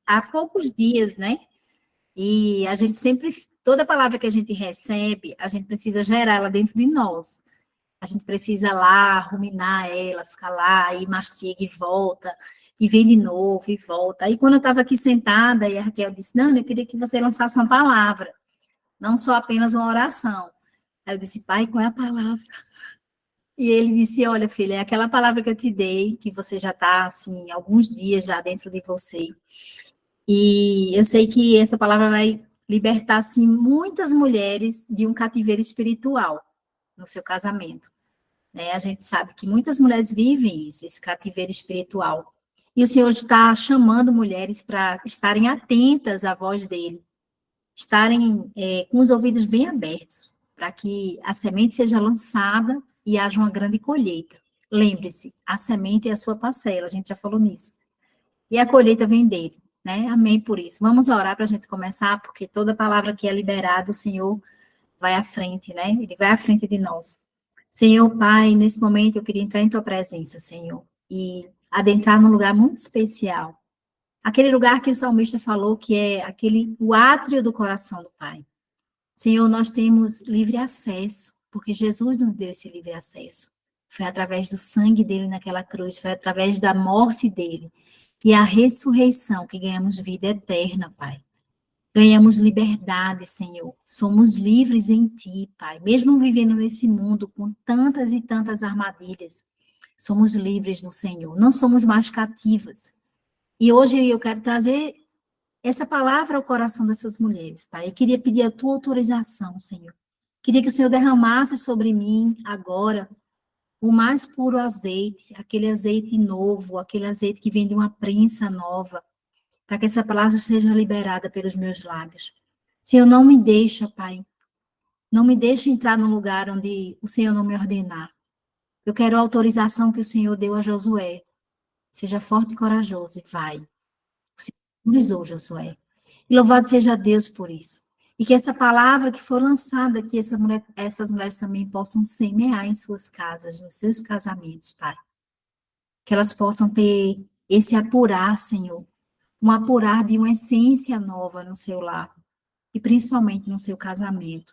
há poucos dias, né? E a gente sempre, toda palavra que a gente recebe, a gente precisa gerar ela dentro de nós. A gente precisa lá ruminar ela, ficar lá e mastiga e volta, e vem de novo e volta. Aí quando eu estava aqui sentada, e a Raquel disse, não, eu queria que você lançasse uma palavra, não só apenas uma oração. Aí eu disse, pai, qual é a palavra? E ele disse, olha, filha, é aquela palavra que eu te dei, que você já está, assim, alguns dias já dentro de você. E eu sei que essa palavra vai libertar, assim, muitas mulheres de um cativeiro espiritual no seu casamento. Né? A gente sabe que muitas mulheres vivem isso, esse cativeiro espiritual. E o Senhor está chamando mulheres para estarem atentas à voz dele, estarem com os ouvidos bem abertos, para que a semente seja lançada e haja uma grande colheita. Lembre-se, a semente é a sua parcela, a gente já falou nisso. E a colheita vem dele, né? Amém por isso. Vamos orar para a gente começar, porque toda palavra que é liberada, o Senhor vai à frente, né? Ele vai à frente de nós. Senhor, Pai, nesse momento eu queria entrar em tua presença, Senhor, e adentrar num lugar muito especial. Aquele lugar que o salmista falou que é o átrio do coração do Pai. Senhor, nós temos livre acesso, porque Jesus nos deu esse livre acesso. Foi através do sangue dele naquela cruz, foi através da morte dele e a ressurreição que ganhamos vida eterna, Pai. Ganhamos liberdade, Senhor. Somos livres em Ti, Pai. Mesmo vivendo nesse mundo com tantas e tantas armadilhas, somos livres no Senhor. Não somos mais cativas. E hoje eu quero trazer essa palavra ao coração dessas mulheres, Pai. Eu queria pedir a Tua autorização, Senhor. Queria que o Senhor derramasse sobre mim agora o mais puro azeite, aquele azeite novo, aquele azeite que vem de uma prensa nova, para que essa palavra seja liberada pelos meus lábios. Senhor, não me deixa, Pai, não me deixa entrar num lugar onde o Senhor não me ordenar. Eu quero a autorização que o Senhor deu a Josué. Seja forte e corajoso e vai. O Senhor autorizou Josué. E louvado seja Deus por isso. E que essa palavra que for lançada aqui, essas mulheres também possam semear em suas casas, nos seus casamentos, Pai. Que elas possam ter esse apurar, Senhor, um apurar de uma essência nova no seu lar, e principalmente no seu casamento.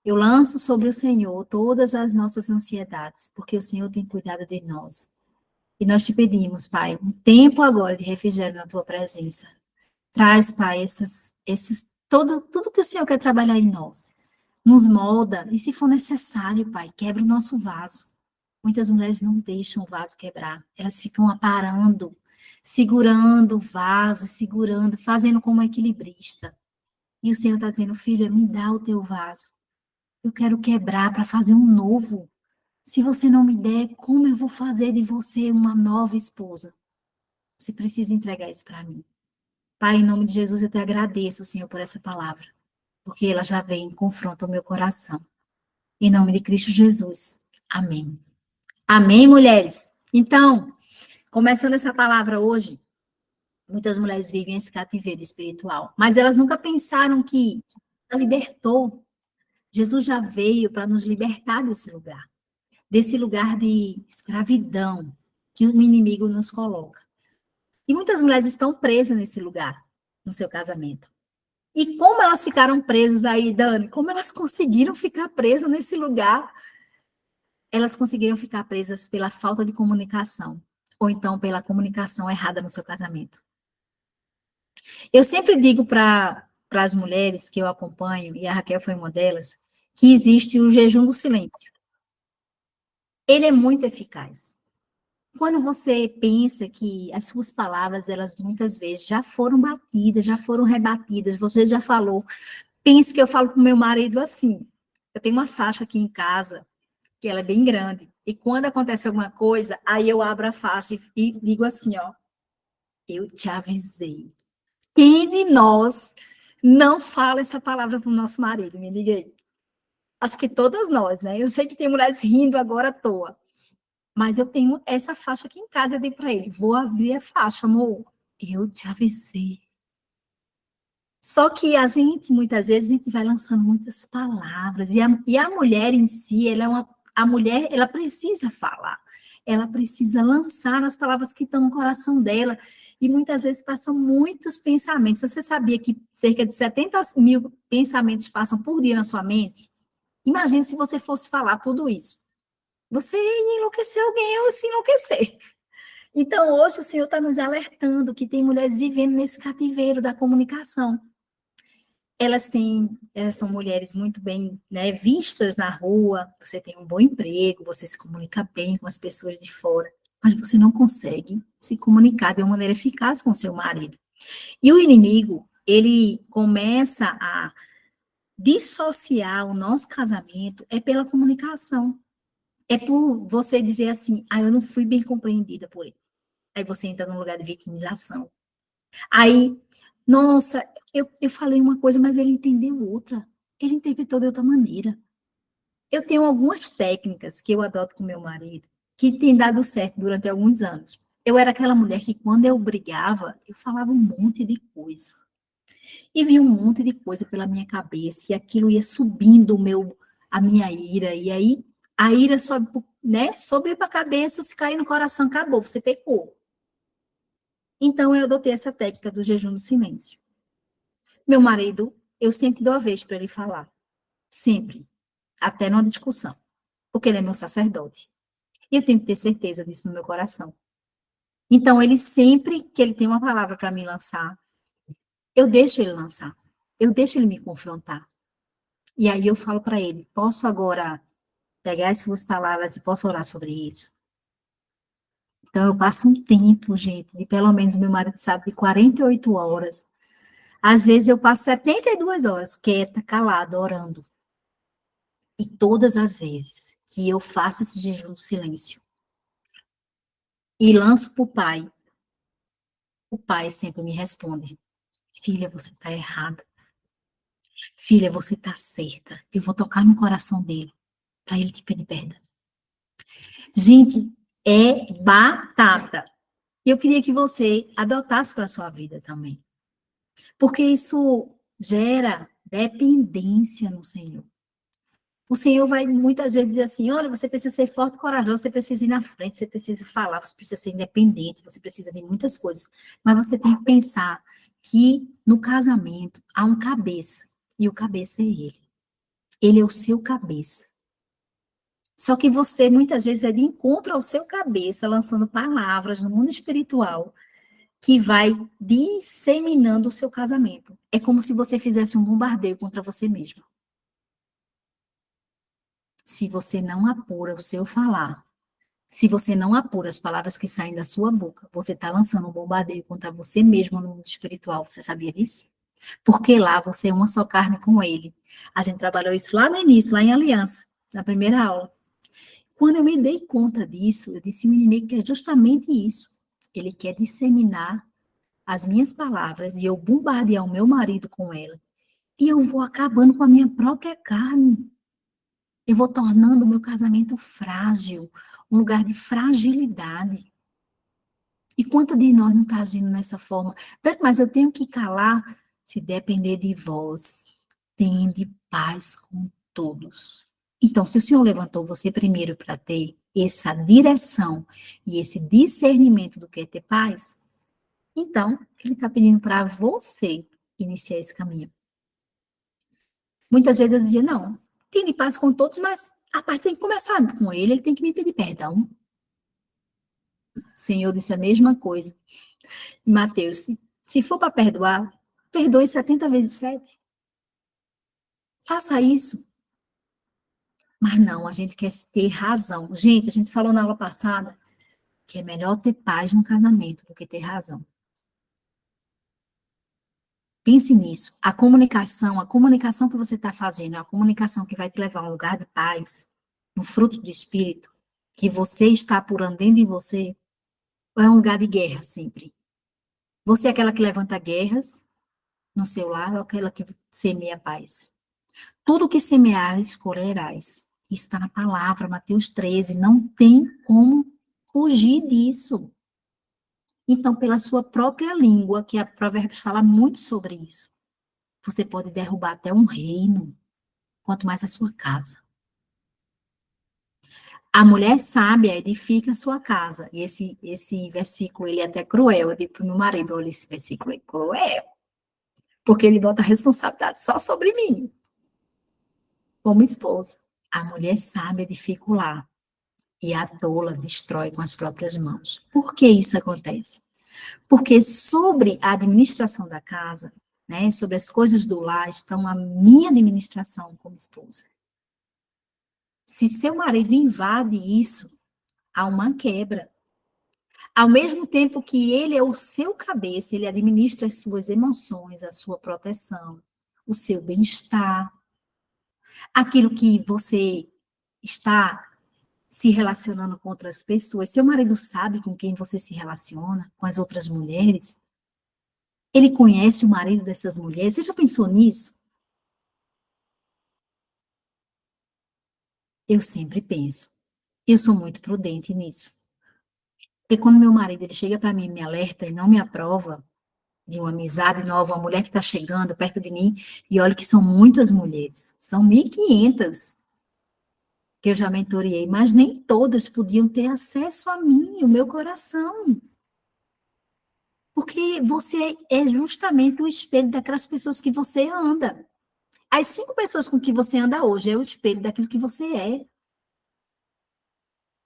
Eu lanço sobre o Senhor todas as nossas ansiedades, porque o Senhor tem cuidado de nós. E nós te pedimos, Pai, um tempo agora de refrigério na tua presença. Traz, Pai, tudo que o Senhor quer trabalhar em nós. Nos molda, e se for necessário, Pai, quebra o nosso vaso. Muitas mulheres não deixam o vaso quebrar, elas ficam aparando, segurando o vaso, segurando, fazendo como equilibrista. E o Senhor está dizendo, filha, me dá o teu vaso. Eu quero quebrar para fazer um novo. Se você não me der, como eu vou fazer de você uma nova esposa? Você precisa entregar isso para mim. Pai, em nome de Jesus, eu te agradeço, Senhor, por essa palavra, porque ela já vem em confronto ao meu coração. Em nome de Cristo Jesus. Amém. Amém, mulheres? Então, começando essa palavra hoje, muitas mulheres vivem esse cativeiro espiritual, mas elas nunca pensaram que Jesus libertou. Jesus já veio para nos libertar desse lugar de escravidão que o inimigo nos coloca. E muitas mulheres estão presas nesse lugar, no seu casamento. E como elas ficaram presas aí, Dani? Como elas conseguiram ficar presas nesse lugar? Elas conseguiram ficar presas pela falta de comunicação, ou então pela comunicação errada no seu casamento. Eu sempre digo para as mulheres que eu acompanho, e a Raquel foi uma delas, que existe o jejum do silêncio. Ele é muito eficaz. Quando você pensa que as suas palavras, elas muitas vezes já foram batidas, já foram rebatidas, você já falou, pense que eu falo para o meu marido assim, eu tenho uma faixa aqui em casa, que ela é bem grande, e quando acontece alguma coisa, aí eu abro a faixa e digo assim, ó, eu te avisei. Quem de nós não fala essa palavra para o nosso marido? Me diga aí. Acho que todas nós, né? Eu sei que tem mulheres rindo agora à toa, mas eu tenho essa faixa aqui em casa, eu digo para ele, vou abrir a faixa, amor, eu te avisei. Só que muitas vezes, a gente vai lançando muitas palavras, e a mulher em si, a mulher, ela precisa falar, ela precisa lançar as palavras que estão no coração dela, e muitas vezes passam muitos pensamentos. Você sabia que cerca de 70 mil pensamentos passam por dia na sua mente? Imagine se você fosse falar tudo isso. Você ia enlouquecer alguém ou se enlouquecer. Então, hoje o Senhor está nos alertando que tem mulheres vivendo nesse cativeiro da comunicação. Elas são mulheres muito bem, né, vistas na rua, você tem um bom emprego, você se comunica bem com as pessoas de fora, mas você não consegue se comunicar de uma maneira eficaz com seu marido. E o inimigo, ele começa a dissociar o nosso casamento é pela comunicação. É por você dizer assim, eu não fui bem compreendida por ele. Aí você entra num lugar de vitimização. Aí, nossa, eu falei uma coisa, mas ele entendeu outra. Ele interpretou de outra maneira. Eu tenho algumas técnicas que eu adoto com meu marido, que tem dado certo durante alguns anos. Eu era aquela mulher que, quando eu brigava, eu falava um monte de coisa. E vinha um monte de coisa pela minha cabeça, e aquilo ia subindo a minha ira, e aí a ira sobe, né, sobe para a cabeça, se cair no coração, acabou, você pecou. Então, eu adotei essa técnica do jejum do silêncio. Meu marido, eu sempre dou a vez para ele falar. Sempre. Até numa discussão. Porque ele é meu sacerdote. E eu tenho que ter certeza disso no meu coração. Então, ele sempre que ele tem uma palavra para me lançar, eu deixo ele lançar. Eu deixo ele me confrontar. E aí eu falo para ele, posso agora pegar as suas palavras e posso orar sobre isso? Então, eu passo um tempo, gente, de pelo menos, meu marido sabe, de 48 horas. Às vezes eu passo 72 horas quieta, calada, orando. E todas as vezes que eu faço esse jejum do silêncio e lanço para o pai sempre me responde: filha, você está errada. Filha, você está certa. Eu vou tocar no coração dele para ele te pedir perdão. Gente, é batata. Eu queria que você adotasse para a sua vida também. Porque isso gera dependência no Senhor. O Senhor vai muitas vezes dizer assim, olha, você precisa ser forte e corajoso, você precisa ir na frente, você precisa falar, você precisa ser independente, você precisa de muitas coisas. Mas você tem que pensar que no casamento há um cabeça, e o cabeça é ele. Ele é o seu cabeça. Só que você muitas vezes é de encontro ao seu cabeça, lançando palavras no mundo espiritual, que vai disseminando o seu casamento. É como se você fizesse um bombardeio contra você mesmo. Se você não apura o seu falar, se você não apura as palavras que saem da sua boca, você está lançando um bombardeio contra você mesmo no mundo espiritual. Você sabia disso? Porque lá você é uma só carne com ele. A gente trabalhou isso lá no início, lá em Aliança, na primeira aula. Quando eu me dei conta disso, eu disse, o inimigo quer justamente isso. Ele quer disseminar as minhas palavras e eu bombardear o meu marido com ela. E eu vou acabando com a minha própria carne. Eu vou tornando o meu casamento frágil, um lugar de fragilidade. E quanto de nós não está agindo nessa forma? Mas eu tenho que calar. Se depender de vós, tende paz com todos. Então, se o Senhor levantou você primeiro para ter essa direção e esse discernimento do que é ter paz, então, Ele está pedindo para você iniciar esse caminho. Muitas vezes eu dizia, não, tem paz com todos, mas a parte tem que começar com ele tem que me pedir perdão. O Senhor disse a mesma coisa. Mateus, se for para perdoar, perdoe 70 vezes 7. Faça isso. Mas não, a gente quer ter razão. Gente, a gente falou na aula passada que é melhor ter paz no casamento do que ter razão. Pense nisso. A comunicação que você está fazendo, é a comunicação que vai te levar a um lugar de paz, um fruto do Espírito, que você está apurando dentro de você, ou é um lugar de guerra sempre? Você é aquela que levanta guerras no seu lar, ou aquela que semeia paz? Tudo que semeares, colherás. Isso está na palavra, Mateus 13. Não tem como fugir disso. Então, pela sua própria língua, que a Provérbios fala muito sobre isso, você pode derrubar até um reino, quanto mais a sua casa. A mulher sábia edifica a sua casa. E esse versículo, ele é até cruel. Eu digo para o meu marido, olha, esse versículo é cruel. Porque ele bota a responsabilidade só sobre mim, como esposa. A mulher sábia edifica o lar. E a tola destrói com as próprias mãos. Por que isso acontece? Porque sobre a administração da casa, né, sobre as coisas do lar, estão a minha administração como esposa. Se seu marido invade isso, há uma quebra. Ao mesmo tempo que ele é o seu cabeça, ele administra as suas emoções, a sua proteção, o seu bem-estar, aquilo que você está se relacionando com outras pessoas. Seu marido sabe com quem você se relaciona, com as outras mulheres. Ele conhece o marido dessas mulheres. Você já pensou nisso? Eu sempre penso. Eu sou muito prudente nisso. Porque quando meu marido ele chega para mim e me alerta e não me aprova de uma amizade nova, uma mulher que está chegando perto de mim, e olha que são muitas mulheres, são 1.500 que eu já mentoreei, mas nem todas podiam ter acesso a mim, o meu coração. Porque você é justamente o espelho daquelas pessoas que você anda. As 5 pessoas com que você anda hoje é o espelho daquilo que você é.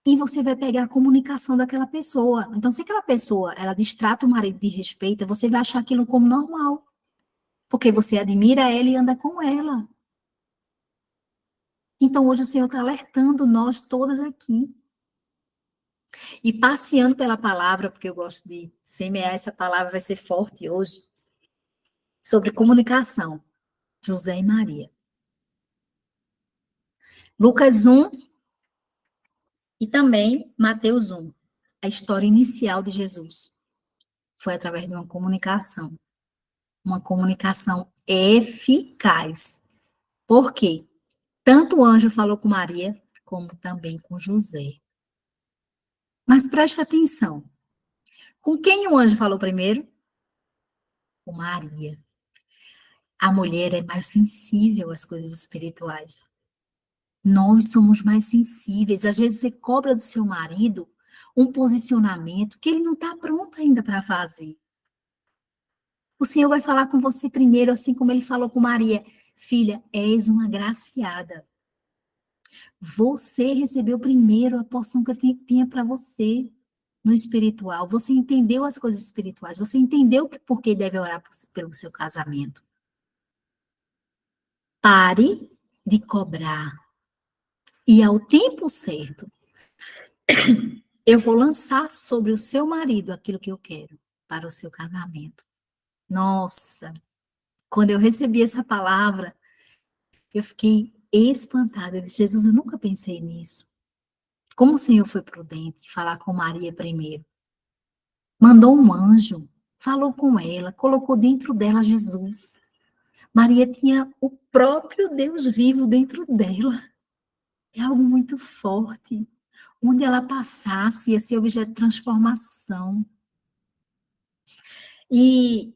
E você vai pegar a comunicação daquela pessoa. Então, se aquela pessoa, ela distrata o marido de respeito, você vai achar aquilo como normal. Porque você admira ela e anda com ela. Então, hoje o Senhor está alertando nós todas aqui. E passeando pela palavra, porque eu gosto de semear essa palavra, vai ser forte hoje, sobre comunicação. José e Maria. Lucas 1 e também Mateus 1. A história inicial de Jesus foi através de uma comunicação eficaz. Por quê? Tanto o anjo falou com Maria, como também com José. Mas preste atenção. Com quem o anjo falou primeiro? Com Maria. A mulher é mais sensível às coisas espirituais. Nós somos mais sensíveis. Às vezes você cobra do seu marido um posicionamento que ele não está pronto ainda para fazer. O Senhor vai falar com você primeiro, assim como ele falou com Maria. Filha, és uma graciada. Você recebeu primeiro a porção que eu tinha para você no espiritual. Você entendeu as coisas espirituais. Você entendeu por que deve orar pelo seu casamento. Pare de cobrar. E ao tempo certo, eu vou lançar sobre o seu marido aquilo que eu quero para o seu casamento. Nossa, quando eu recebi essa palavra, eu fiquei espantada. Eu disse, Jesus, eu nunca pensei nisso. Como o Senhor foi prudente de falar com Maria primeiro. Mandou um anjo, falou com ela, colocou dentro dela Jesus. Maria tinha o próprio Deus vivo dentro dela. É algo muito forte. Onde ela passasse, ia ser objeto de transformação. E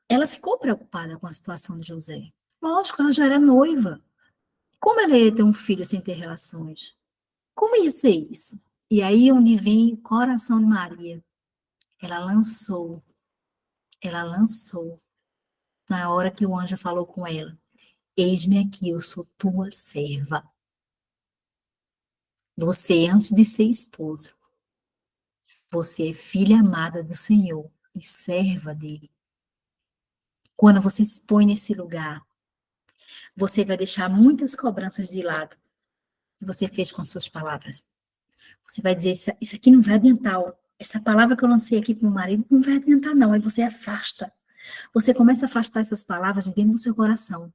ela ficou preocupada com a situação de José. Lógico, ela já era noiva. Como ela ia ter um filho sem ter relações? Como ia ser isso? E aí onde vem o coração de Maria. Ela lançou, na hora que o anjo falou com ela, eis-me aqui, eu sou tua serva. Você, antes de ser esposa, você é filha amada do Senhor e serva dele. Quando você se põe nesse lugar, você vai deixar muitas cobranças de lado que você fez com as suas palavras. Você vai dizer, isso aqui não vai adiantar. Essa palavra que eu lancei aqui para o meu marido não vai adiantar, não. Aí você afasta. Você começa a afastar essas palavras de dentro do seu coração.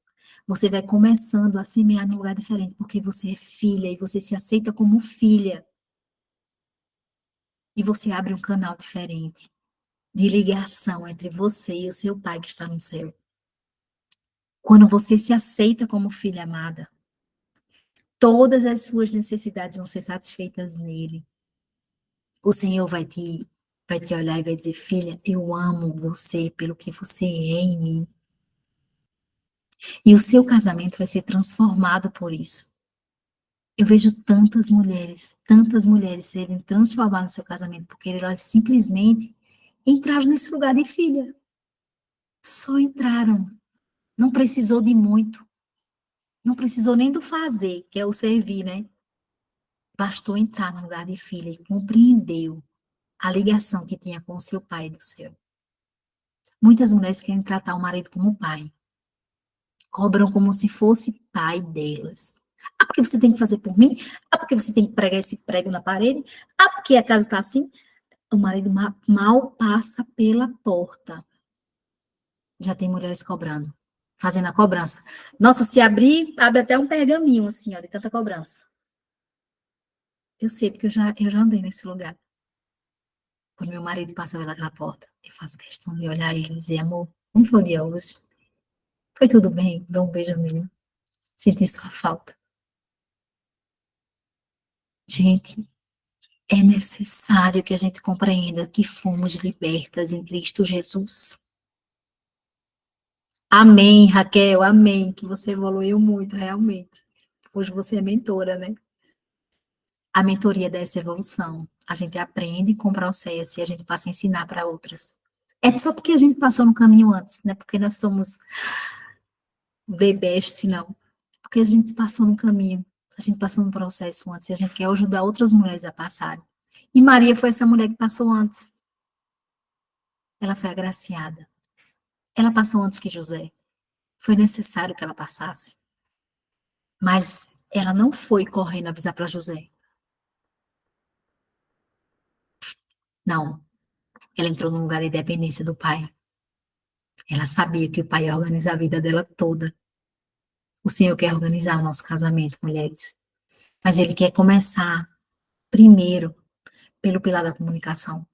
Você vai começando a semear num lugar diferente, porque você é filha e você se aceita como filha. E você abre um canal diferente de ligação entre você e o seu pai que está no céu. Quando você se aceita como filha amada, todas as suas necessidades vão ser satisfeitas nele. O Senhor vai te olhar e vai dizer, filha, eu amo você pelo que você é em mim. E o seu casamento vai ser transformado por isso. Eu vejo tantas mulheres serem transformadas no seu casamento, porque elas simplesmente entraram nesse lugar de filha. Só entraram. Não precisou de muito. Não precisou nem do fazer, que é o servir, né? Bastou entrar no lugar de filha e compreendeu a ligação que tinha com o seu pai do céu. Muitas mulheres querem tratar o marido como pai. Cobram como se fosse pai delas. Ah, porque você tem que fazer por mim? Ah, porque você tem que pregar esse prego na parede? Ah, porque a casa está assim? O marido mal passa pela porta. Já tem mulheres cobrando, fazendo a cobrança. Nossa, se abrir, abre até um pergaminho, assim, ó, de tanta cobrança. Eu sei, porque eu já andei nesse lugar. Quando meu marido passa pelaquela porta, eu faço questão de olhar ele e dizer, amor, como foi o dia hoje? Foi tudo bem? Dou um beijo nele. Senti sua falta. Gente, é necessário que a gente compreenda que fomos libertas em Cristo Jesus. Amém, Raquel, amém, que você evoluiu muito, realmente. Hoje você é mentora, né? A mentoria dessa evolução. A gente aprende com o processo e a gente passa a ensinar para outras. É só porque a gente passou no caminho antes, não é porque nós somos the best, não. Porque a gente passou no caminho, a gente passou no processo antes e a gente quer ajudar outras mulheres a passarem. E Maria foi essa mulher que passou antes. Ela foi agraciada. Ela passou antes que José. Foi necessário que ela passasse. Mas ela não foi correndo avisar para José. Não. Ela entrou num lugar de dependência do pai. Ela sabia que o pai ia organizar a vida dela toda. O Senhor quer organizar o nosso casamento, mulheres. Mas Ele quer começar, primeiro, pelo pilar da comunicação.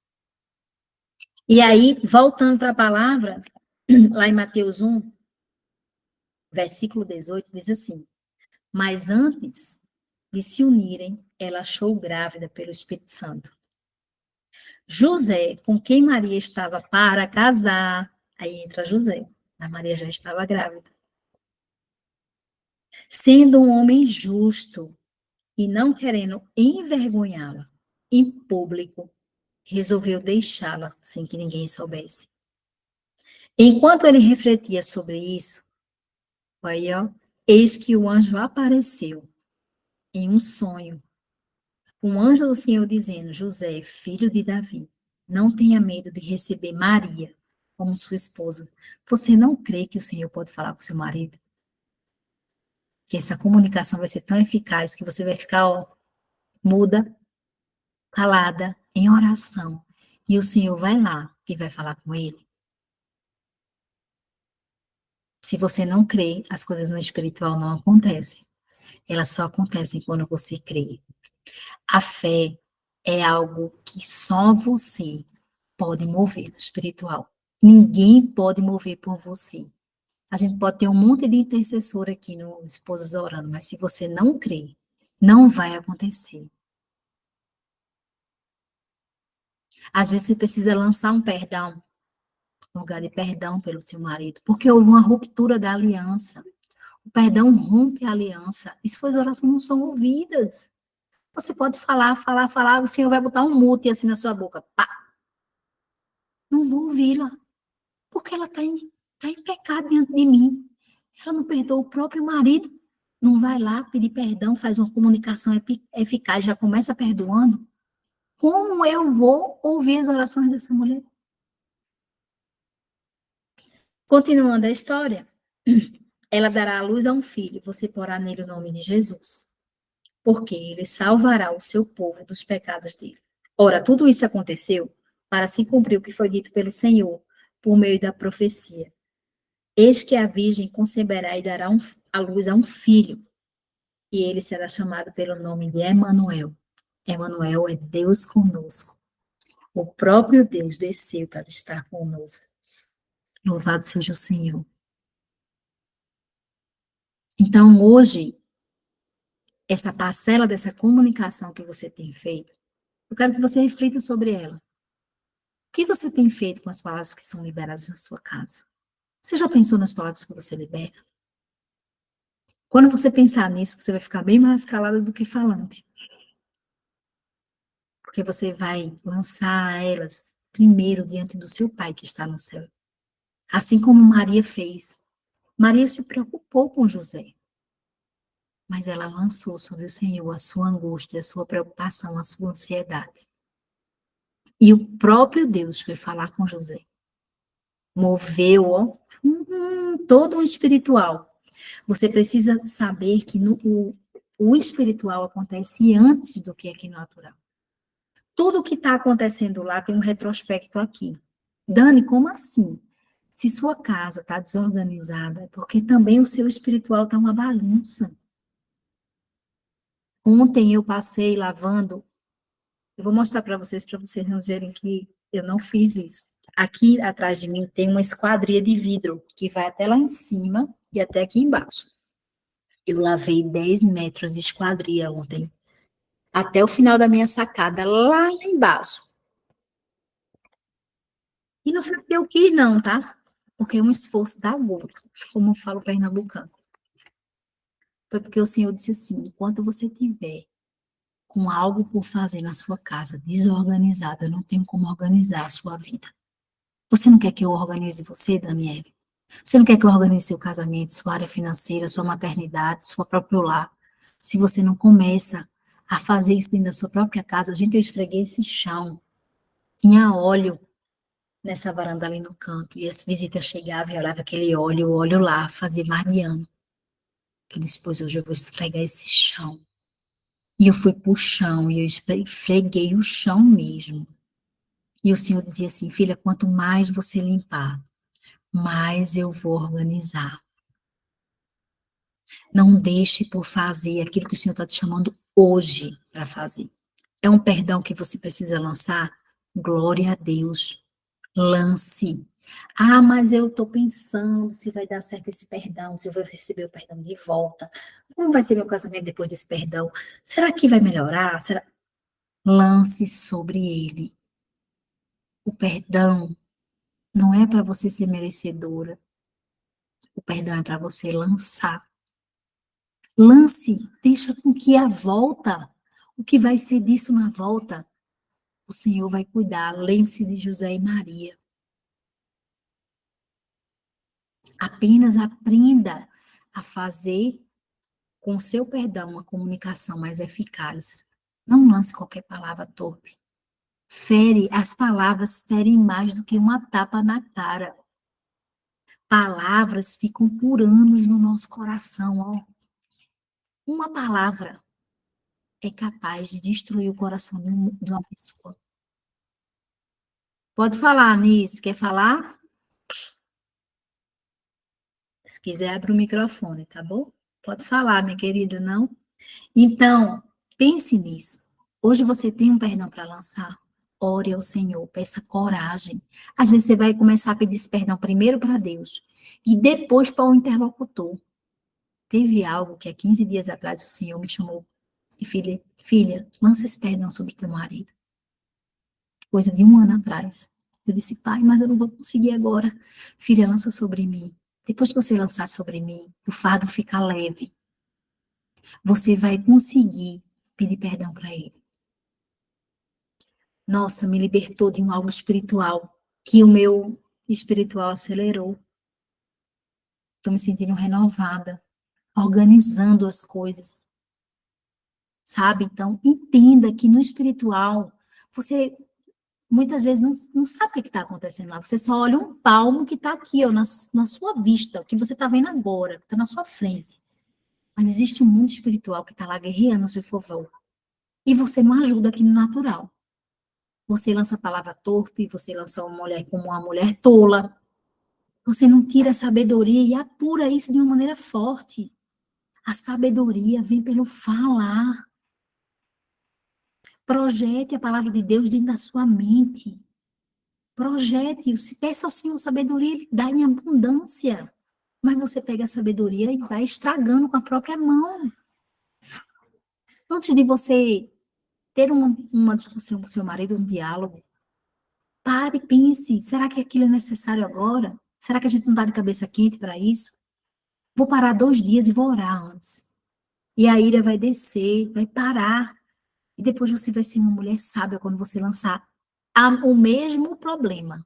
E aí, voltando para a palavra, lá em Mateus 1, versículo 18, diz assim: Mas antes de se unirem, ela achou grávida pelo Espírito Santo. José, com quem Maria estava para casar, aí entra José, mas Maria já estava grávida. Sendo um homem justo e não querendo envergonhá-la em público, resolveu deixá-la sem que ninguém soubesse. Enquanto ele refletia sobre isso, aí, ó, eis que o anjo apareceu em um sonho. Um anjo do Senhor dizendo: José, filho de Davi, não tenha medo de receber Maria como sua esposa. Você não crê que o Senhor pode falar com seu marido? Que essa comunicação vai ser tão eficaz que você vai ficar, ó, muda, calada, em oração. E o Senhor vai lá e vai falar com ele. Se você não crê, as coisas no espiritual não acontecem. Elas só acontecem quando você crê. A fé é algo que só você pode mover no espiritual. Ninguém pode mover por você. A gente pode ter um monte de intercessor aqui no Esposas Orando, mas se você não crê, não vai acontecer. Às vezes você precisa lançar um perdão, um lugar de perdão pelo seu marido, porque houve uma ruptura da aliança. O perdão rompe a aliança. E suas orações não são ouvidas. Você pode falar, falar, falar, o Senhor vai botar um mute assim na sua boca. Pá! Não vou ouvi-la, porque ela tá em pecado diante de mim. Ela não perdoa o próprio marido. Não vai lá pedir perdão, faz uma comunicação eficaz, já começa perdoando. Como eu vou ouvir as orações dessa mulher? Continuando a história, ela dará à luz a um filho, você porá nele o nome de Jesus, porque ele salvará o seu povo dos pecados dele. Ora, tudo isso aconteceu para se cumprir o que foi dito pelo Senhor, por meio da profecia. Eis que a virgem conceberá e dará à luz a um filho, e ele será chamado pelo nome de Emanuel. Emanuel é Deus conosco. O próprio Deus desceu para estar conosco. Louvado seja o Senhor. Então, hoje, essa parcela dessa comunicação que você tem feito, eu quero que você reflita sobre ela. O que você tem feito com as palavras que são liberadas na sua casa? Você já pensou nas palavras que você libera? Quando você pensar nisso, você vai ficar bem mais calada do que falante. Porque você vai lançar elas primeiro diante do seu Pai que está no céu. Assim como Maria fez. Maria se preocupou com José, mas ela lançou sobre o Senhor a sua angústia, a sua preocupação, a sua ansiedade. E o próprio Deus foi falar com José. Moveu, ó, todo um espiritual. Você precisa saber que o espiritual acontece antes do que aqui no natural. Tudo o que está acontecendo lá tem um retrospecto aqui. Dani, como assim? Se sua casa está desorganizada, é porque também o seu espiritual está uma bagunça. Ontem eu passei lavando, eu vou mostrar para vocês não dizerem que eu não fiz isso. Aqui atrás de mim tem uma esquadria de vidro que vai até lá em cima e até aqui embaixo. Eu lavei 10 metros de esquadria ontem, até o final da minha sacada, lá embaixo. E não foi porque eu quis, não, tá? Porque é um esforço da boca, como eu falo pernambucano. Foi porque o Senhor disse assim: enquanto você tiver com algo por fazer na sua casa desorganizada, eu não tenho como organizar a sua vida. Você não quer que eu organize você, Daniele? Você não quer que eu organize seu casamento, sua área financeira, sua maternidade, sua próprio lar? Se você não começa a fazer isso dentro da sua própria casa, gente, eu esfreguei esse chão, tinha óleo nessa varanda ali no canto, e as visitas chegavam e olhavam aquele óleo, o óleo lá, fazia mais de ano. Eu disse, pois hoje eu vou esfregar esse chão. E eu fui pro chão, e eu esfreguei o chão mesmo. E o Senhor dizia assim, filha, quanto mais você limpar, mais eu vou organizar. Não deixe por fazer aquilo que o Senhor está te chamando hoje para fazer. É um perdão que você precisa lançar? Glória a Deus. Lance. Ah, mas eu estou pensando se vai dar certo esse perdão, se eu vou receber o perdão de volta. Como vai ser meu casamento depois desse perdão? Será que vai melhorar? Será? Lance sobre ele. O perdão não é para você ser merecedora. O perdão é para você lançar. Lance, deixa com que a volta, o que vai ser disso na volta, o Senhor vai cuidar. Lembre-se de José e Maria. Apenas aprenda a fazer com o seu perdão uma comunicação mais eficaz. Não lance qualquer palavra torpe. As palavras ferem mais do que uma tapa na cara. Palavras ficam por anos no nosso coração, ó. Uma palavra é capaz de destruir o coração de uma pessoa. Pode falar, Nis. Quer falar? Se quiser, abre o microfone, tá bom? Pode falar, minha querida, não? Então, pense nisso. Hoje você tem um perdão para lançar? Ore ao Senhor, peça coragem. Às vezes você vai começar a pedir esse perdão primeiro para Deus e depois para o interlocutor. Teve algo que há 15 dias atrás o Senhor me chamou e filha, lança esse perdão sobre teu marido. Coisa de 1 ano atrás. Eu disse, pai, mas eu não vou conseguir agora. Filha, lança sobre mim. Depois que você lançar sobre mim, o fardo fica leve. Você vai conseguir pedir perdão para ele. Nossa, me libertou de um algo espiritual, que o meu espiritual acelerou. Estou me sentindo renovada, organizando as coisas. Sabe? Então, entenda que no espiritual, você muitas vezes não sabe o que está acontecendo lá. Você só olha um palmo que está aqui, ó, na sua vista, o que você está vendo agora, que está na sua frente. Mas existe um mundo espiritual que está lá guerreando a seu favor. E você não ajuda aqui no natural. Você lança a palavra torpe, você lança uma mulher como uma mulher tola. Você não tira a sabedoria e apura isso de uma maneira forte. A sabedoria vem pelo falar. Projete a palavra de Deus dentro da sua mente. Projete, peça ao Senhor sabedoria, Ele dá em abundância. Mas você pega a sabedoria e vai estragando com a própria mão. Antes de você ter uma discussão com seu marido, um diálogo, pare e pense, será que aquilo é necessário agora? Será que a gente não está de cabeça quente para isso? Vou parar 2 dias e vou orar antes. E a ira vai descer, vai parar. E depois você vai ser uma mulher sábia quando você lançar o mesmo problema.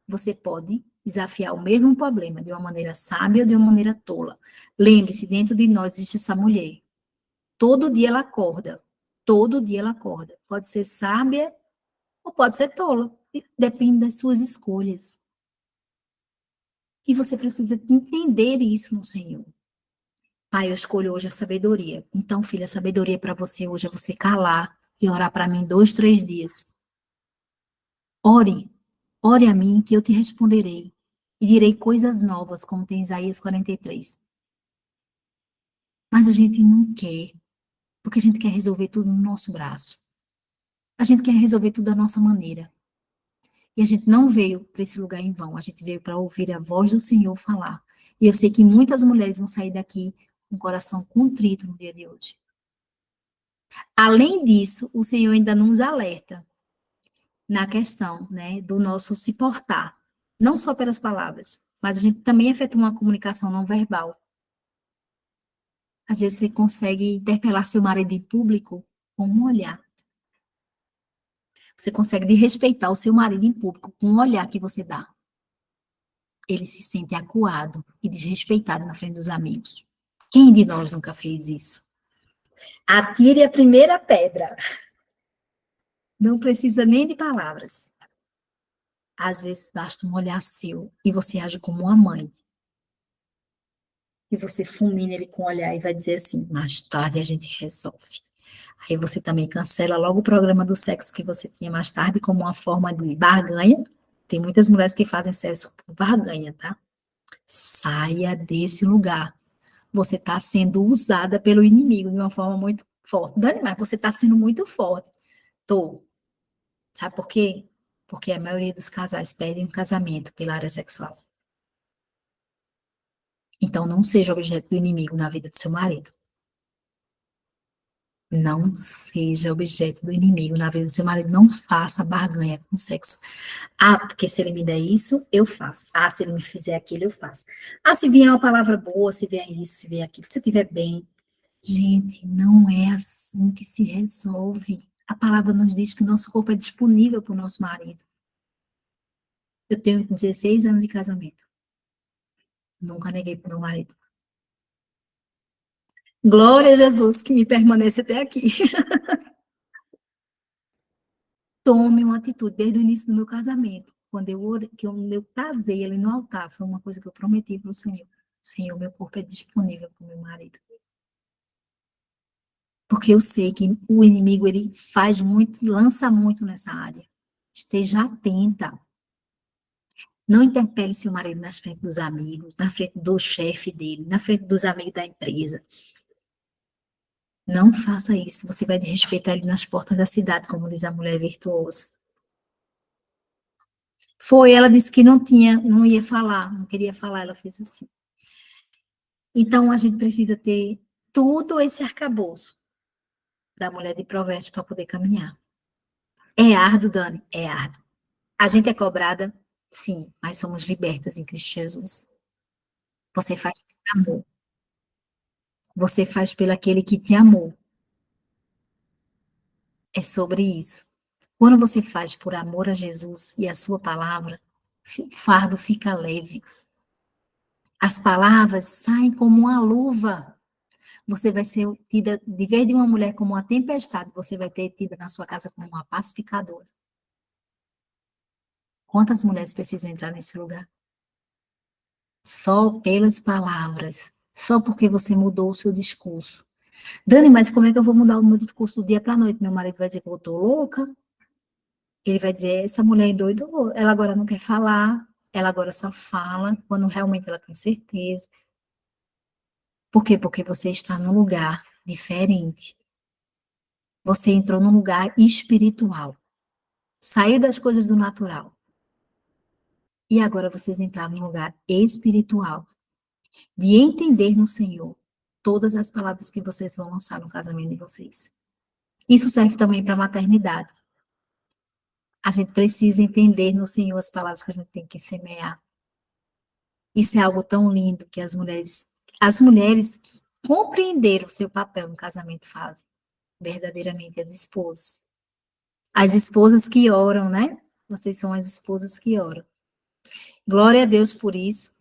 Você pode desafiar o mesmo problema de uma maneira sábia ou de uma maneira tola. Lembre-se, dentro de nós existe essa mulher. Todo dia ela acorda. Todo dia ela acorda. Pode ser sábia ou pode ser tola. Depende das suas escolhas. E você precisa entender isso no Senhor. Pai, eu escolho hoje a sabedoria. Então, filha, a sabedoria para você hoje é você calar e orar para mim 2, 3 dias. Ore, ore a mim que eu te responderei e direi coisas novas, como tem Isaías 43. Mas a gente não quer, porque a gente quer resolver tudo no nosso braço. A gente quer resolver tudo da nossa maneira. E a gente não veio para esse lugar em vão, a gente veio para ouvir a voz do Senhor falar. E eu sei que muitas mulheres vão sair daqui com o coração contrito no dia de hoje. Além disso, o Senhor ainda nos alerta na questão, né, do nosso se portar, não só pelas palavras, mas a gente também efetua uma comunicação não verbal. Às vezes você consegue interpelar seu marido em público com um olhar. Você consegue respeitar o seu marido em público com um olhar que você dá. Ele se sente acuado e desrespeitado na frente dos amigos. Quem de nós nunca fez isso? Atire a primeira pedra. Não precisa nem de palavras. Às vezes basta um olhar seu e você age como uma mãe. E você fulmina ele com o olhar e vai dizer assim, mais tarde a gente resolve. Aí você também cancela logo o programa do sexo que você tinha mais tarde como uma forma de barganha. Tem muitas mulheres que fazem sexo por barganha, tá? Saia desse lugar. Você está sendo usada pelo inimigo de uma forma muito forte. Dani, mas você está sendo muito forte. Tô. Sabe por quê? Porque a maioria dos casais perdem o casamento pela área sexual. Então, não seja objeto do inimigo na vida do seu marido. Não seja objeto do inimigo na vida do seu marido. Não faça barganha com o sexo. Ah, porque se ele me der isso, eu faço. Ah, se ele me fizer aquilo, eu faço. Ah, se vier uma palavra boa, se vier isso, se vier aquilo, se eu estiver bem. Gente, não é assim que se resolve. A palavra nos diz que o nosso corpo é disponível para o nosso marido. Eu tenho 16 anos de casamento. Nunca neguei para o meu marido. Glória a Jesus que me permanece até aqui. Tome uma atitude desde o início do meu casamento. Quando eu casei ali no altar, foi uma coisa que eu prometi para o Senhor. Senhor, meu corpo é disponível para o meu marido. Porque eu sei que o inimigo, ele faz muito, lança muito nessa área. Esteja atenta. Não interpele seu marido na frente dos amigos, na frente do chefe dele, na frente dos amigos da empresa. Não faça isso. Você vai desrespeitar ele nas portas da cidade, como diz a mulher virtuosa. Foi, ela disse que não tinha, não ia falar, não queria falar, ela fez assim. Então, a gente precisa ter todo esse arcabouço da mulher de provérbios para poder caminhar. É árduo, Dani? É árduo. A gente é cobrada? Sim, mas somos libertas em Cristo Jesus. Você faz por amor. Você faz pelo aquele que te amou. É sobre isso. Quando você faz por amor a Jesus e a sua palavra, o fardo fica leve. As palavras saem como uma luva. Você vai ser tida, de vez de uma mulher como uma tempestade, você vai ter tida na sua casa como uma pacificadora. Quantas mulheres precisam entrar nesse lugar? Só pelas palavras. Só porque você mudou o seu discurso. Dani, mas como é que eu vou mudar o meu discurso do dia para a noite? Meu marido vai dizer que eu estou louca? Ele vai dizer, essa mulher endoidou, ela agora não quer falar, ela agora só fala quando realmente ela tem certeza. Por quê? Porque você está num lugar diferente. Você entrou num lugar espiritual. Saiu das coisas do natural. E agora vocês entraram num lugar espiritual. De entender no Senhor todas as palavras que vocês vão lançar no casamento de vocês. Isso serve também para a maternidade. A gente precisa entender no Senhor as palavras que a gente tem que semear. Isso é algo tão lindo que as mulheres que compreenderam o seu papel no casamento fazem, verdadeiramente as esposas. As esposas que oram, né? Vocês são as esposas que oram. Glória a Deus por isso.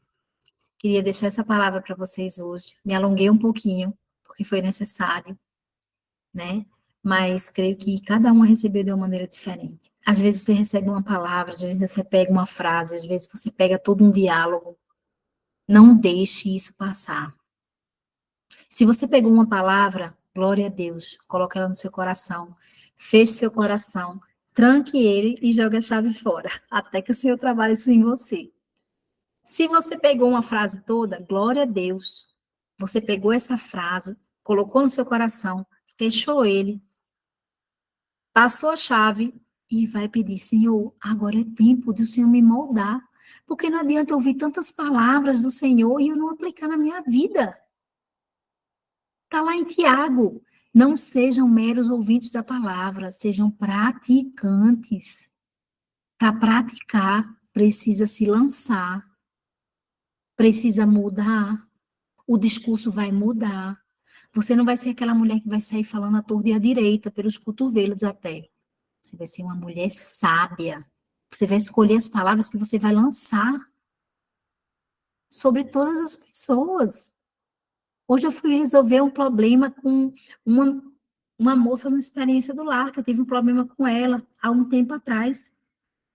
Queria deixar essa palavra para vocês hoje. Me alonguei um pouquinho, porque foi necessário, né? Mas creio que cada uma recebeu de uma maneira diferente. Às vezes você recebe uma palavra, às vezes você pega uma frase, às vezes você pega todo um diálogo. Não deixe isso passar. Se você pegou uma palavra, glória a Deus, coloque ela no seu coração. Feche seu coração, tranque ele e jogue a chave fora, até que o Senhor trabalhe isso em você. Se você pegou uma frase toda, glória a Deus. Você pegou essa frase, colocou no seu coração, fechou ele, passou a chave e vai pedir, Senhor, agora é tempo do Senhor me moldar. Porque não adianta eu ouvir tantas palavras do Senhor e eu não aplicar na minha vida. Está lá em Tiago. Não sejam meros ouvintes da palavra, sejam praticantes. Para praticar, precisa se lançar, precisa mudar. O discurso vai mudar. Você não vai ser aquela mulher que vai sair falando à torta e à direita, pelos cotovelos até. Você vai ser uma mulher sábia. Você vai escolher as palavras que você vai lançar sobre todas as pessoas. Hoje eu fui resolver um problema com uma moça no Experiência do Lar, que eu tive um problema com ela há um tempo atrás.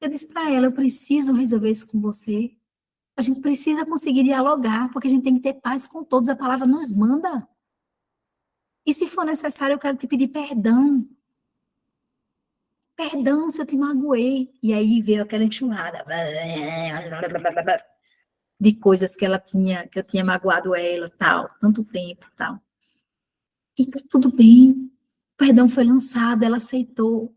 Eu disse para ela, eu preciso resolver isso com você. A gente precisa conseguir dialogar, porque a gente tem que ter paz com todos, a palavra nos manda. E se for necessário, eu quero te pedir perdão. Perdão se eu te magoei. E aí veio aquela enxurrada de coisas que ela tinha, que eu tinha magoado ela, tal, tanto tempo, tal. E tá tudo bem. O perdão foi lançado, ela aceitou.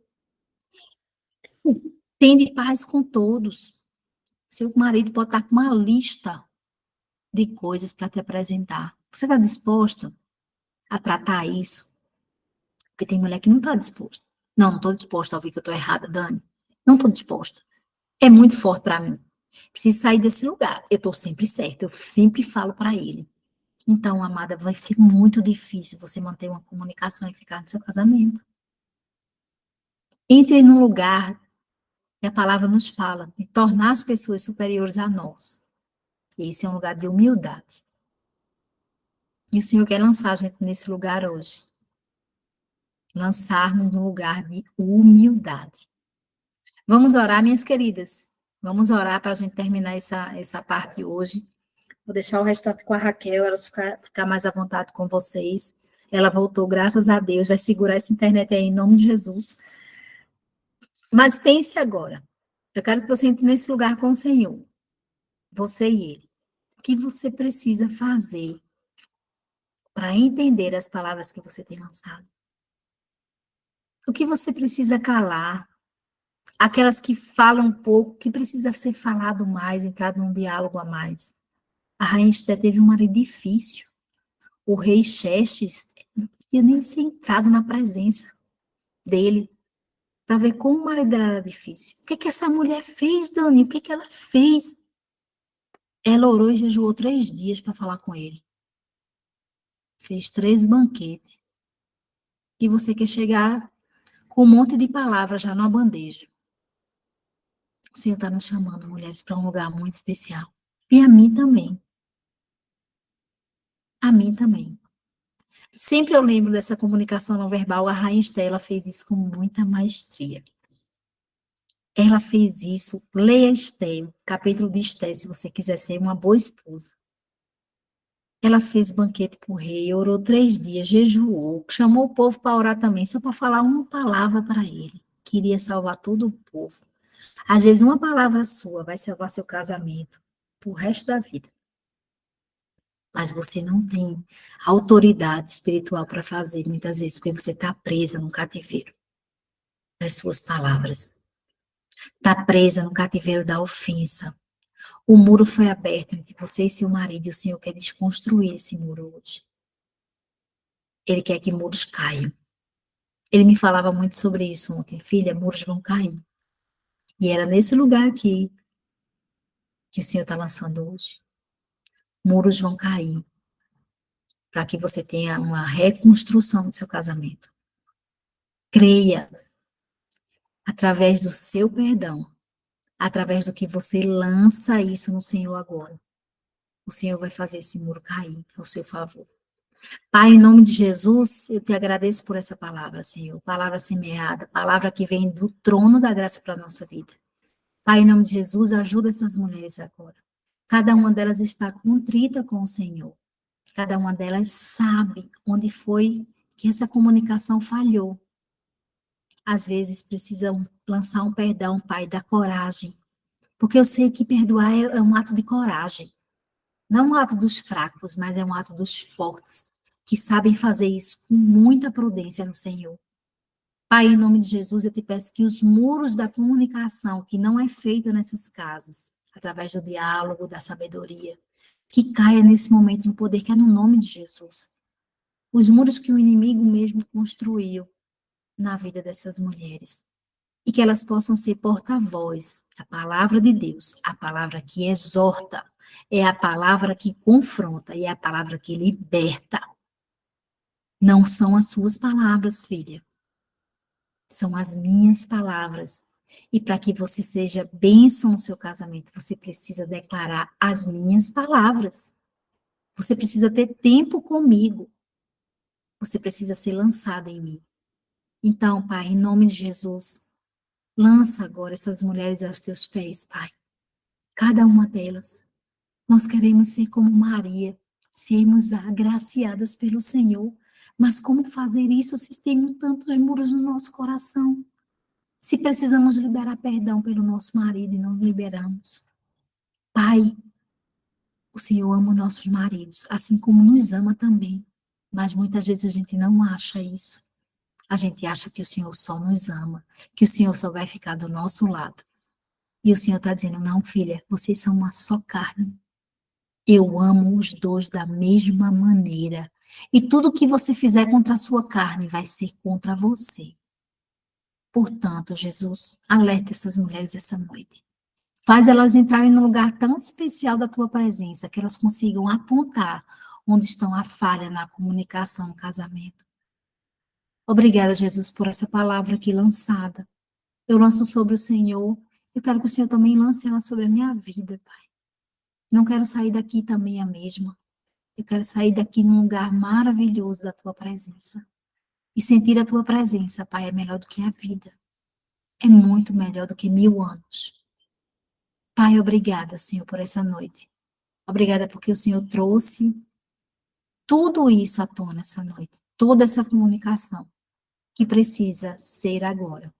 Tende paz com todos. Seu marido pode estar com uma lista de coisas para te apresentar. Você está disposta a tratar isso? Porque tem mulher que não está disposta. Não estou disposta a ouvir que eu estou errada, Dani. Não estou disposta. É muito forte para mim. Preciso sair desse lugar. Eu estou sempre certa, eu sempre falo para ele. Então, amada, vai ser muito difícil você manter uma comunicação e ficar no seu casamento. Entre num lugar que a palavra nos fala de tornar as pessoas superiores a nós. Esse é um lugar de humildade. E o Senhor quer lançar a gente nesse lugar hoje. Lançar-nos num lugar de humildade. Vamos orar, minhas queridas. Vamos orar para a gente terminar essa parte hoje. Vou deixar o restante com a Raquel, ela ficar mais à vontade com vocês. Ela voltou, graças a Deus, vai segurar essa internet aí em nome de Jesus. Mas pense agora. Eu quero que você entre nesse lugar com o Senhor. Você e ele. O que você precisa fazer para entender as palavras que você tem lançado? O que você precisa calar? Aquelas que falam pouco, que precisa ser falado mais, entrar num diálogo a mais. A rainha Esté teve um marido difícil. O rei Xerxes não podia nem ser entrado na presença dele para ver como o marido dela era difícil. O que que essa mulher fez, Dani? O que que ela fez? Ela orou e jejuou 3 dias para falar com ele. Fez 3 banquetes. E você quer chegar com um monte de palavras já numa bandeja. O Senhor está nos chamando, mulheres, para um lugar muito especial. E a mim também. A mim também. Sempre eu lembro dessa comunicação não verbal, a Rainha Estela fez isso com muita maestria. Ela fez isso, leia Esté, capítulo de Esté, se você quiser ser uma boa esposa. Ela fez banquete para o rei, orou 3 dias, jejuou, chamou o povo para orar também, só para falar uma palavra para ele. Queria salvar todo o povo. Às vezes uma palavra sua vai salvar seu casamento pro resto da vida. Mas você não tem autoridade espiritual para fazer, muitas vezes, porque você está presa no cativeiro das suas palavras. Está presa no cativeiro da ofensa. O muro foi aberto entre você e seu marido, e o Senhor quer desconstruir esse muro hoje. Ele quer que muros caiam. Ele me falava muito sobre isso ontem. Filha, muros vão cair. E era nesse lugar aqui que o Senhor está lançando hoje. muros vão cair, para que você tenha uma reconstrução do seu casamento. Creia, através do seu perdão, através do que você lança isso no Senhor agora. O Senhor vai fazer esse muro cair ao seu favor. Pai, em nome de Jesus, eu te agradeço por essa palavra, Senhor. Palavra semeada, palavra que vem do trono da graça para a nossa vida. Pai, em nome de Jesus, ajuda essas mulheres agora. Cada uma delas está contrita com o Senhor. Cada uma delas sabe onde foi que essa comunicação falhou. Às vezes precisam lançar um perdão, Pai, da coragem. Porque eu sei que perdoar é um ato de coragem. Não um ato dos fracos, mas é um ato dos fortes, que sabem fazer isso com muita prudência no Senhor. Pai, em nome de Jesus, eu te peço que os muros da comunicação, que não é feita nessas casas, através do diálogo, da sabedoria, que caia nesse momento no poder que é no nome de Jesus. Os muros que o inimigo mesmo construiu na vida dessas mulheres. E que elas possam ser porta-voz da palavra de Deus, a palavra que exorta, é a palavra que confronta, e é a palavra que liberta. Não são as suas palavras, filha. São as minhas palavras. E para que você seja bênção no seu casamento, você precisa declarar as minhas palavras. Você precisa ter tempo comigo. Você precisa ser lançada em mim. Então, Pai, em nome de Jesus, lança agora essas mulheres aos teus pés, Pai. Cada uma delas. Nós queremos ser como Maria, sermos agraciadas pelo Senhor. Mas como fazer isso se temos tantos muros no nosso coração? Se precisamos liberar perdão pelo nosso marido e não liberamos. Pai, o Senhor ama os nossos maridos, assim como nos ama também. Mas muitas vezes a gente não acha isso. A gente acha que o Senhor só nos ama, que o Senhor só vai ficar do nosso lado. E o Senhor está dizendo, não, filha, vocês são uma só carne. Eu amo os dois da mesma maneira. E tudo que você fizer contra a sua carne vai ser contra você. Portanto, Jesus, alerta essas mulheres essa noite. Faz elas entrarem num lugar tão especial da tua presença, que elas consigam apontar onde estão a falha na comunicação no casamento. Obrigada, Jesus, por essa palavra aqui lançada. Eu lanço sobre o Senhor. Eu quero que o Senhor também lance ela sobre a minha vida, Pai. Não quero sair daqui também a mesma. Eu quero sair daqui num lugar maravilhoso da tua presença. E sentir a tua presença, Pai, é melhor do que a vida. É muito melhor do que 1000 anos. Pai, obrigada, Senhor, por essa noite. Obrigada porque o Senhor trouxe tudo isso à tona essa noite. Toda essa comunicação que precisa ser agora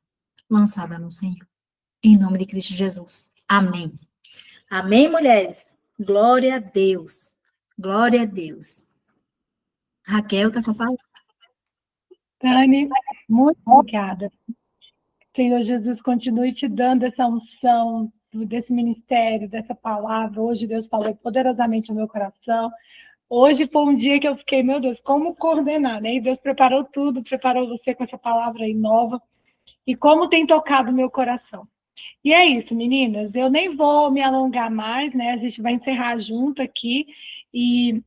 lançada no Senhor. Em nome de Cristo Jesus. Amém. Amém, mulheres? Glória a Deus. Glória a Deus. Raquel está com a palavra. Dani, muito obrigada. Senhor Jesus, continue te dando essa unção desse ministério, dessa palavra. Hoje Deus falou poderosamente ao meu coração. Hoje foi um dia que eu fiquei, meu Deus, como coordenar, né? E Deus preparou tudo, preparou você com essa palavra aí nova. E como tem tocado o meu coração. E é isso, meninas. Eu nem vou me alongar mais, né? A gente vai encerrar junto aqui. E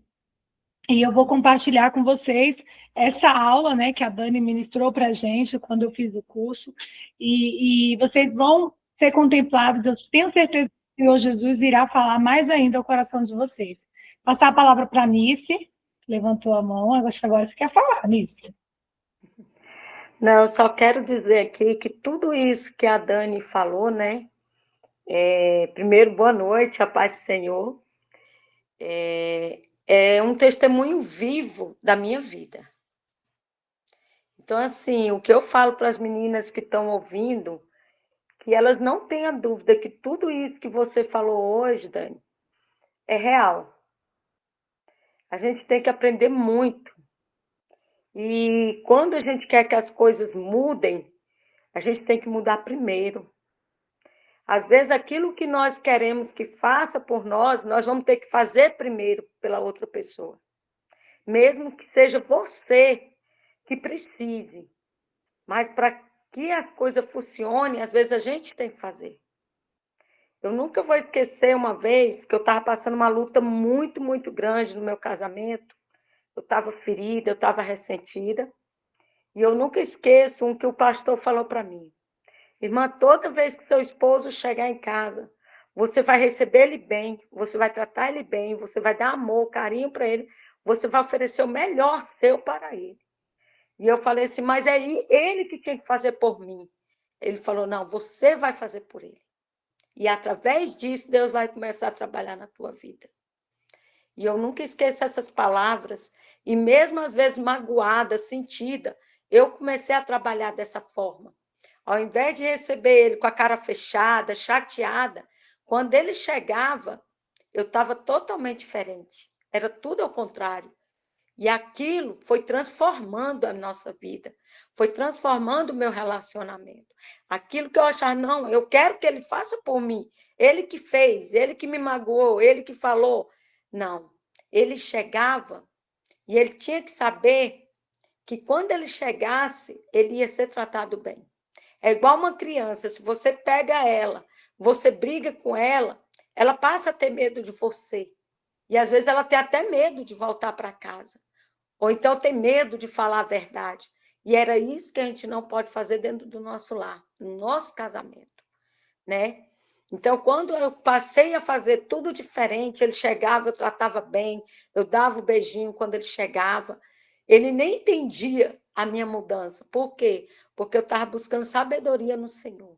eu vou compartilhar com vocês essa aula, né, que a Dani ministrou para a gente quando eu fiz o curso, e vocês vão ser contemplados, eu tenho certeza que o Senhor Jesus irá falar mais ainda ao coração de vocês. Passar a palavra para a Nice, levantou a mão, acho que agora você quer falar, Nice. Não, eu só quero dizer aqui que tudo isso que a Dani falou, né? Primeiro, boa noite, a paz do Senhor. É um testemunho vivo da minha vida. Então, assim, o que eu falo para as meninas que estão ouvindo, que elas não tenham dúvida que tudo isso que você falou hoje, Dani, é real. A gente tem que aprender muito. E quando a gente quer que as coisas mudem, a gente tem que mudar primeiro. Às vezes, aquilo que nós queremos que faça por nós, nós vamos ter que fazer primeiro pela outra pessoa. Mesmo que seja você que precise. Mas para que a coisa funcione, às vezes a gente tem que fazer. Eu nunca vou esquecer uma vez que eu estava passando uma luta muito, muito grande no meu casamento. Eu estava ferida, eu estava ressentida. E eu nunca esqueço o que o pastor falou para mim. Irmã, toda vez que seu esposo chegar em casa, você vai receber ele bem, você vai tratar ele bem, você vai dar amor, carinho para ele, você vai oferecer o melhor seu para ele. E eu falei assim, mas é ele que tem que fazer por mim. Ele falou, não, você vai fazer por ele. E através disso, Deus vai começar a trabalhar na tua vida. E eu nunca esqueço essas palavras. E mesmo às vezes magoada, sentida, eu comecei a trabalhar dessa forma. Ao invés de receber ele com a cara fechada, chateada, quando ele chegava, eu estava totalmente diferente. Era tudo ao contrário. E aquilo foi transformando a nossa vida, foi transformando o meu relacionamento. Aquilo que eu achava, não, eu quero que ele faça por mim. Ele que fez, ele que me magoou, ele que falou. Não, ele chegava e ele tinha que saber que quando ele chegasse, ele ia ser tratado bem. É igual uma criança, se você pega ela, você briga com ela passa a ter medo de você. E às vezes ela tem até medo de voltar para casa. Ou então tem medo de falar a verdade. E era isso que a gente não pode fazer dentro do nosso lar, no nosso casamento, né? Então, quando eu passei a fazer tudo diferente, ele chegava, eu tratava bem, eu dava o beijinho quando ele chegava. Ele nem entendia a minha mudança. Por quê? Porque eu estava buscando sabedoria no Senhor.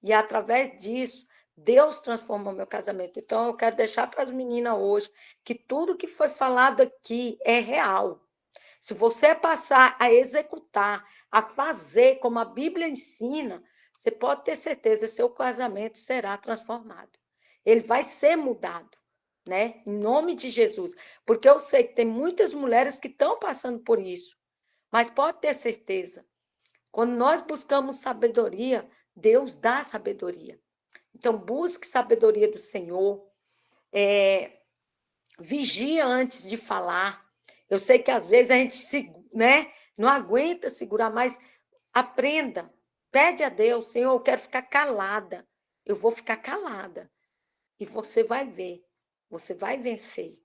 E através disso, Deus transformou meu casamento. Então, eu quero deixar para as meninas hoje que tudo que foi falado aqui é real. Se você passar a executar, a fazer como a Bíblia ensina, você pode ter certeza que seu casamento será transformado. Ele vai ser mudado, né? Em nome de Jesus. Porque eu sei que tem muitas mulheres que estão passando por isso. Mas pode ter certeza, quando nós buscamos sabedoria, Deus dá sabedoria. Então, busque sabedoria do Senhor. Vigia antes de falar. Eu sei que às vezes a gente não aguenta segurar, mas aprenda. Pede a Deus, Senhor, eu quero ficar calada. Eu vou ficar calada. E você vai ver. Você vai vencer.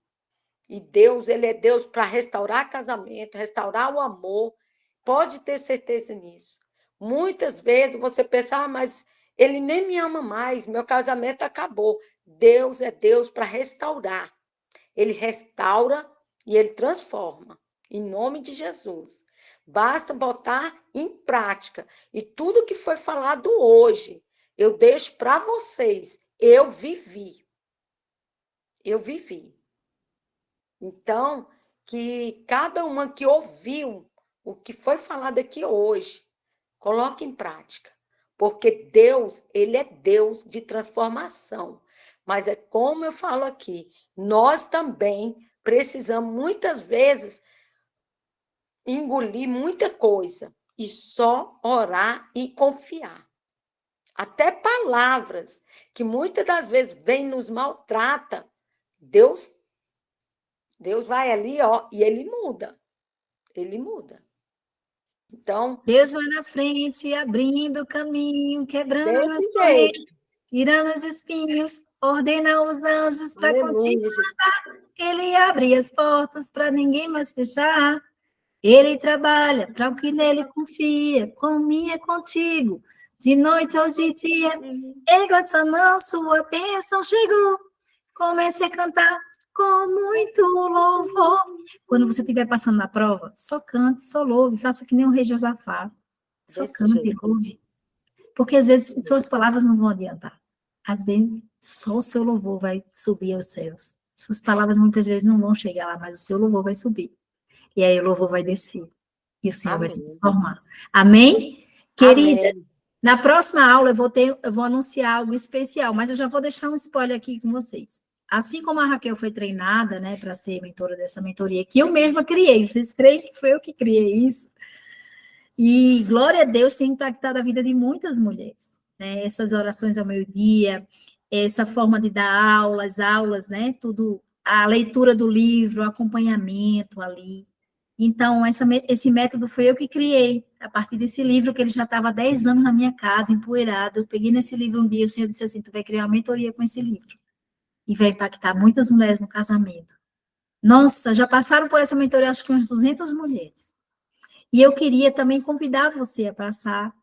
E Deus, ele é Deus para restaurar casamento, restaurar o amor. Pode ter certeza nisso. Muitas vezes você pensa, mas ele nem me ama mais, meu casamento acabou. Deus é Deus para restaurar. Ele restaura e ele transforma, em nome de Jesus. Basta botar em prática. E tudo que foi falado hoje, eu deixo para vocês. Eu vivi. Eu vivi. Então, que cada uma que ouviu o que foi falado aqui hoje, coloque em prática. Porque Deus, ele é Deus de transformação. Mas é como eu falo aqui, nós também precisamos, muitas vezes, engolir muita coisa e só orar e confiar. Até palavras que muitas das vezes vêm nos maltrata, Deus vai ali, ó, e ele muda. Ele muda. Então, Deus vai na frente, abrindo o caminho, quebrando as desse paredes, jeito. tirando os espinhos, ordena os anjos para contigo. Aleluia. Ele abre as portas para ninguém mais fechar. Ele trabalha para o que nele confia, comigo é contigo, de noite ou de dia. Erga essa mão, sua bênção chegou. Comece a cantar com muito louvor. Quando você estiver passando na prova, só cante, só louve, faça que nem o rei Josafá. Só Desse cante e jeito. louve. Porque às vezes suas palavras não vão adiantar. Às vezes só o seu louvor vai subir aos céus. Suas palavras muitas vezes não vão chegar lá, mas o seu louvor vai subir. E aí o louvor vai descer. E o Senhor vai Amém. transformar. Amém? Querida, Amém. na próxima aula eu vou anunciar algo especial, mas eu já vou deixar um spoiler aqui com vocês. Assim como a Raquel foi treinada, né, para ser mentora dessa mentoria, que eu mesma criei, vocês creem que foi eu que criei isso? E glória a Deus tem impactado a vida de muitas mulheres, né? Essas orações ao meio-dia, essa forma de dar aulas, né? Tudo, a leitura do livro, o acompanhamento ali. Então, esse método foi eu que criei, a partir desse livro, que ele já estava há 10 anos na minha casa, empoeirado. Eu peguei nesse livro um dia, o Senhor disse assim, tu vai criar uma mentoria com esse livro, e vai impactar muitas mulheres no casamento. Nossa, já passaram por essa mentoria, acho que umas 200 mulheres. E eu queria também convidar você a passar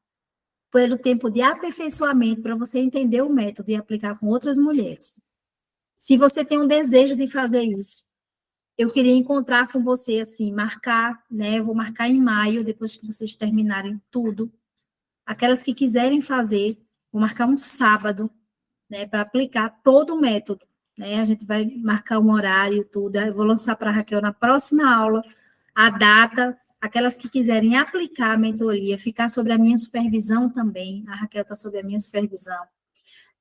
pelo tempo de aperfeiçoamento, para você entender o método e aplicar com outras mulheres. Se você tem um desejo de fazer isso, eu queria encontrar com você, assim, marcar, né? Eu vou marcar em maio, depois que vocês terminarem tudo. Aquelas que quiserem fazer, vou marcar um sábado, né? Para aplicar todo o método, né? A gente vai marcar um horário, tudo. Eu vou lançar para a Raquel na próxima aula a data. Aquelas que quiserem aplicar a mentoria, ficar sob a minha supervisão também. A Raquel está sob a minha supervisão,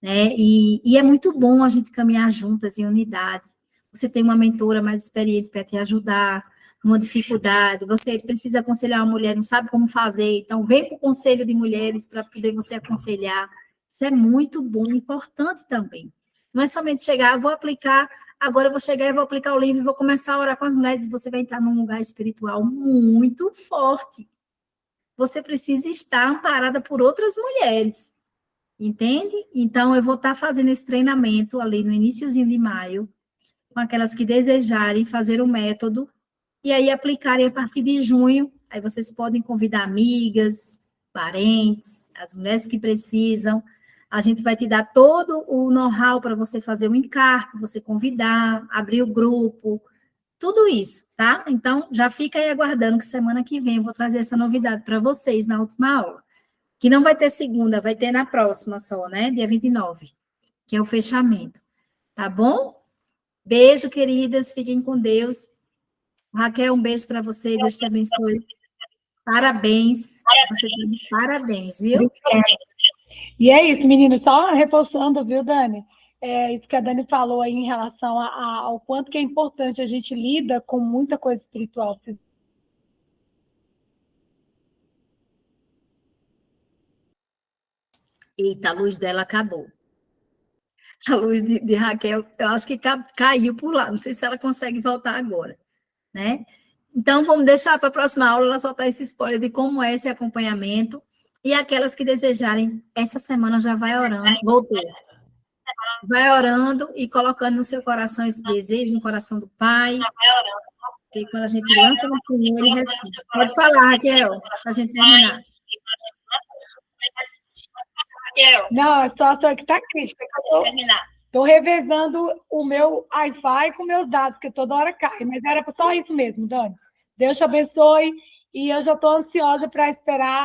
né? E é muito bom a gente caminhar juntas em unidade. Você tem uma mentora mais experiente para te ajudar numa dificuldade, você precisa aconselhar uma mulher, não sabe como fazer, então vem para o conselho de mulheres para poder você aconselhar. Isso é muito bom, importante também. Não é somente chegar, vou aplicar, agora eu vou chegar e vou aplicar o livro, vou começar a orar com as mulheres, e você vai entrar num lugar espiritual muito forte. Você precisa estar amparada por outras mulheres. Entende? Então, eu vou estar fazendo esse treinamento ali no iniciozinho de maio, com aquelas que desejarem fazer o método, e aí aplicarem a partir de junho. Aí vocês podem convidar amigas, parentes, as mulheres que precisam. A gente vai te dar todo o know-how para você fazer o encarte, você convidar, abrir o grupo, tudo isso, tá? Então, já fica aí aguardando que semana que vem eu vou trazer essa novidade para vocês na última aula. Que não vai ter segunda, vai ter na próxima só, né? Dia 29, que é o fechamento. Tá bom? Beijo, queridas. Fiquem com Deus. Raquel, um beijo para você. Deus te abençoe. Parabéns. Você tá de parabéns, viu? E é isso, menino. Só reforçando, viu, Dani? Isso que a Dani falou aí em relação ao quanto que é importante a gente lida com muita coisa espiritual. Eita, a luz dela acabou. A luz de Raquel, eu acho que caiu por lá. Não sei se ela consegue voltar agora, né? Então, vamos deixar para a próxima aula ela soltar esse spoiler de como é esse acompanhamento. E aquelas que desejarem, essa semana já vai orando. Voltou. Vai orando e colocando no seu coração esse desejo, no coração do Pai. Porque quando a gente lança no Senhor, Ele responde. Pode falar, Raquel, para a gente terminar. Não, só que está crítica. Estou revezando o meu Wi-Fi com meus dados, que toda hora cai. Mas era só isso mesmo, Dani. Deus te abençoe. E eu já estou ansiosa para esperar